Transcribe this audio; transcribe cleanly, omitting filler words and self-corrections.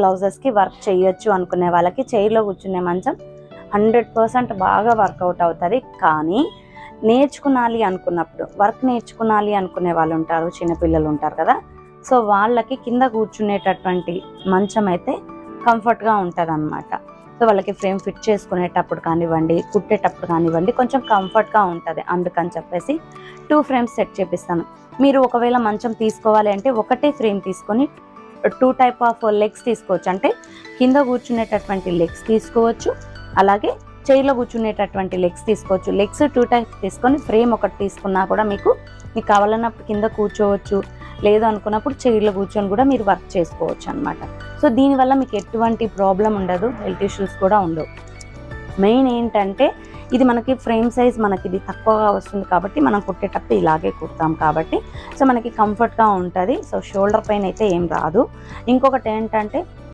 బ్లౌజెస్కి work చేయొచ్చు అనుకునే వాళ్ళకి చైర్లో కూర్చునే మంచం 100% బాగా వర్కౌట్ అవుతుంది. కానీ నేర్చుకునాలి అనుకున్నప్పుడు వర్క్ నేర్చుకునాలి అనుకునే వాళ్ళు ఉంటారు, చిన్నపిల్లలు ఉంటారు కదా. సో వాళ్ళకి కింద కూర్చునేటటువంటి మంచం అయితే కంఫర్ట్గా ఉంటుంది అన్నమాట. సో వాళ్ళకి ఫ్రేమ్ ఫిట్ చేసుకునేటప్పుడు కానివ్వండి, కుట్టేటప్పుడు కానివ్వండి కొంచెం కంఫర్ట్గా ఉంటుంది. అందుకని చెప్పేసి 2 ఫ్రేమ్స్ సెట్ చేపిస్తాను. మీరు ఒకవేళ మంచం తీసుకోవాలి అంటే ఒకటే ఫ్రేమ్ తీసుకొని 2 టైప్ ఆఫ్ లెగ్స్ తీసుకోవచ్చు. అంటే కింద కూర్చునేటటువంటి లెగ్స్ తీసుకోవచ్చు, అలాగే చైర్లో కూర్చునేటటువంటి లెగ్స్ తీసుకోవచ్చు. లెగ్స్ 2 టైప్ తీసుకొని ఫ్రేమ్ ఒకటి తీసుకున్నా కూడా మీకు కావాలన్నప్పుడు కింద కూర్చోవచ్చు, లేదు అనుకున్నప్పుడు చైర్లో కూర్చొని కూడా మీరు వర్క్ చేసుకోవచ్చు అనమాట. సో దీనివల్ల మీకు ఎటువంటి ప్రాబ్లం ఉండదు, హెల్త్ ఇష్యూస్ కూడా ఉండవు. మెయిన్ ఏంటంటే ఇది మనకి ఫ్రేమ్ సైజ్ మనకి ఇది తక్కువగా వస్తుంది కాబట్టి మనం కుట్టేటప్పుడు ఇలాగే కుడతాం కాబట్టి సో మనకి కంఫర్ట్గా ఉంటుంది. సో షోల్డర్ పెయిన్ అయితే ఏం రాదు. ఇంకొకటి ఏంటంటే